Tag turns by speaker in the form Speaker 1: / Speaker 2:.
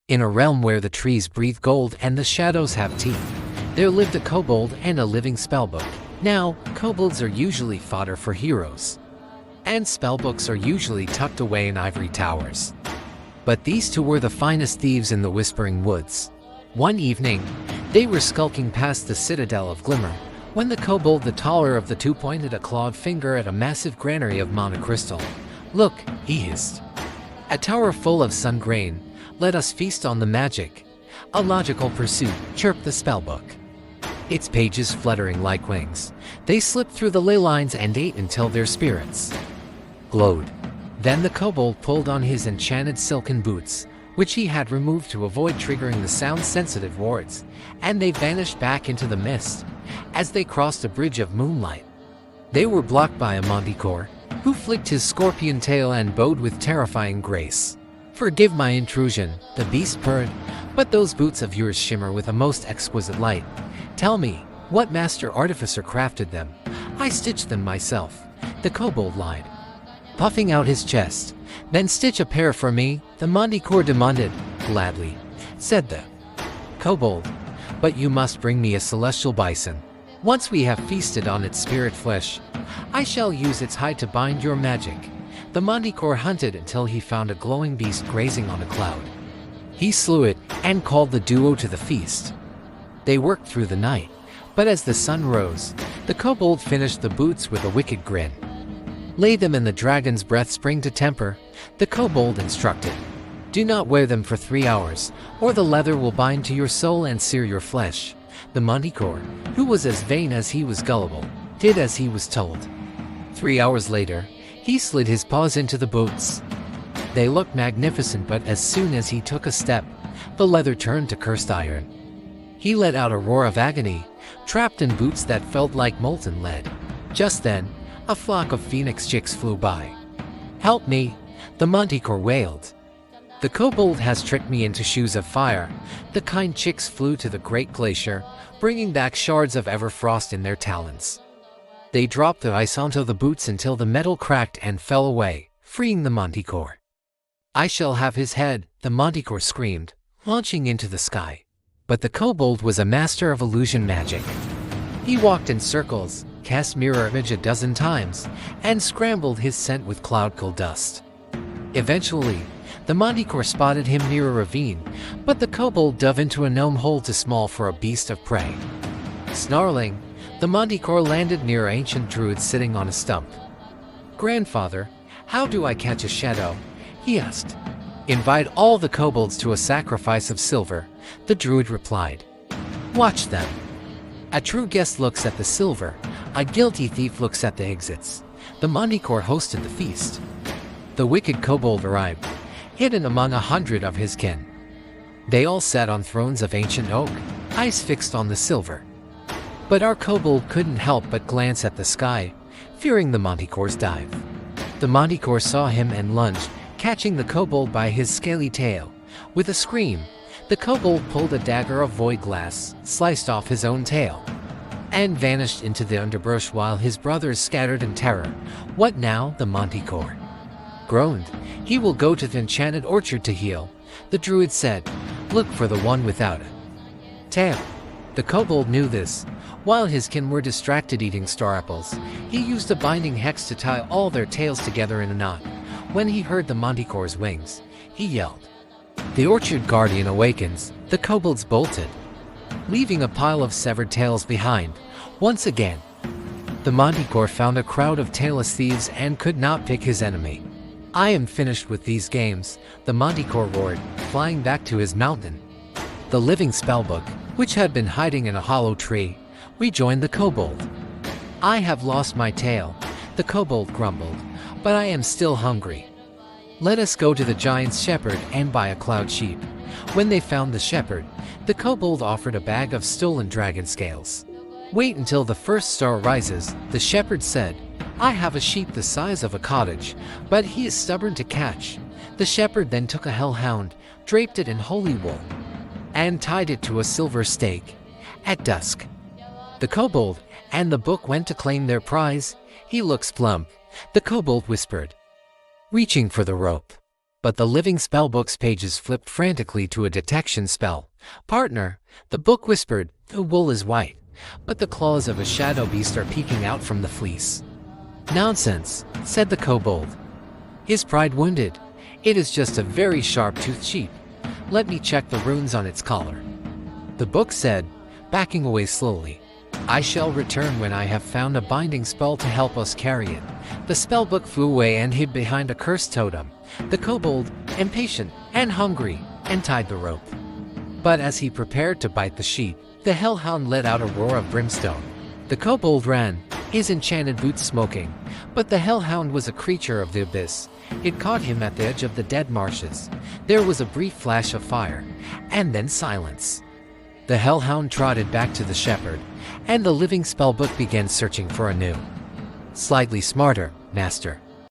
Speaker 1: In a realm where the trees breathe gold and the shadows have teeth, there lived a kobold and a living spellbook. Now, kobolds are usually fodder for heroes, and spellbooks are usually tucked away in ivory towers. But these two were the finest thieves in the Whispering Woods. One evening, they were skulking past the Citadel of Glimmer, when the kobold, the taller of the two, pointed a clawed finger at a massive granary of mana crystal. "Look," he hissed. "A tower full of sun grain. Let us feast on the magic." "A logical pursuit," chirped the spellbook, its pages fluttering like wings. They slipped through the ley lines and ate until their spirits glowed. Then the kobold pulled on his enchanted silken boots, which he had removed to avoid triggering the sound-sensitive wards, and they vanished back into the mist. As they crossed a bridge of moonlight, they were blocked by a Manticore, who flicked his scorpion tail and bowed with terrifying grace. "Forgive my intrusion," the beast purred, "but those boots of yours shimmer with a most exquisite light. Tell me, what master artificer crafted them?" "I stitched them myself," the kobold lied, puffing out his chest. "Then stitch a pair for me," the Manticore demanded. "Gladly," said the kobold, "but you must bring me a celestial bison. Once we have feasted on its spirit flesh, I shall use its hide to bind your magic." The Manticore hunted until he found a glowing beast grazing on a cloud. He slew it and called the duo to the feast. They worked through the night, but as the sun rose, the kobold finished the boots with a wicked grin. "Lay them in the dragon's breath spring to temper," the kobold instructed. "Do not wear them for 3 hours, or the leather will bind to your soul and sear your flesh." The Manticore, who was as vain as he was gullible, did as he was told. 3 hours later, he slid his paws into the boots. They looked magnificent, but as soon as he took a step, the leather turned to cursed iron. He let out a roar of agony, trapped in boots that felt like molten lead. Just then, a flock of phoenix chicks flew by. "Help me," the Manticore wailed. "The kobold has tricked me into shoes of fire." The kind chicks flew to the great glacier, bringing back shards of everfrost in their talons. They dropped the ice onto the boots until the metal cracked and fell away, freeing the Manticore. "I shall have his head," the Manticore screamed, launching into the sky. But the kobold was a master of illusion magic. He walked in circles, cast mirror image a dozen times, and scrambled his scent with cloud-cool dust. Eventually, the Manticore spotted him near a ravine, but the kobold dove into a gnome hole too small for a beast of prey. Snarling, the Manticore landed near an ancient druid sitting on a stump. "Grandfather, how do I catch a shadow?" he asked. "Invite all the kobolds to a sacrifice of silver," the druid replied. "Watch them. A true guest looks at the silver, a guilty thief looks at the exits." The Manticore hosted the feast. The wicked kobold arrived, hidden among 100 of his kin. They all sat on thrones of ancient oak, eyes fixed on the silver. But our kobold couldn't help but glance at the sky, fearing the Manticore's dive. The Manticore saw him and lunged, catching the kobold by his scaly tail. With a scream, the kobold pulled a dagger of void glass, sliced off his own tail, and vanished into the underbrush while his brothers scattered in terror. "What now?" the Manticore groaned. "He will go to the enchanted orchard to heal," the druid said. "Look for the one without a tail." The kobold knew this. While his kin were distracted eating star apples, he used a binding hex to tie all their tails together in a knot. When he heard the Manticore's wings, he yelled. "The orchard guardian awakens!" The kobolds bolted, leaving a pile of severed tails behind. Once again, the Manticore found a crowd of tailless thieves and could not pick his enemy. "I am finished with these games," the Manticore roared, flying back to his mountain. The living spellbook, which had been hiding in a hollow tree, rejoined the kobold. "I have lost my tail," the kobold grumbled, "but I am still hungry. Let us go to the giant's shepherd and buy a cloud sheep." When they found the shepherd, the kobold offered a bag of stolen dragon scales. "Wait until the first star rises," the shepherd said. "I have a sheep the size of a cottage, but he is stubborn to catch." The shepherd then took a hellhound, draped it in holy wool, and tied it to a silver stake. At dusk, the kobold and the book went to claim their prize. "He looks plump," the kobold whispered, reaching for the rope. But the living spellbook's pages flipped frantically to a detection spell. "Partner," the book whispered, "the wool is white, but the claws of a shadow beast are peeking out from the fleece." "Nonsense," said the kobold, his pride wounded. "It is just a very sharp-toothed sheep. Let me check the runes on its collar." The book said, backing away slowly, "I shall return when I have found a binding spell to help us carry it." The spellbook flew away and hid behind a cursed totem. The kobold, impatient and hungry, untied the rope. But as he prepared to bite the sheep, the hellhound let out a roar of brimstone. The kobold ran, his enchanted boots smoking, but the hellhound was a creature of the abyss. It caught him at the edge of the dead marshes. There was a brief flash of fire, and then silence. The hellhound trotted back to the shepherd, and the living spellbook began searching for a new, slightly smarter master.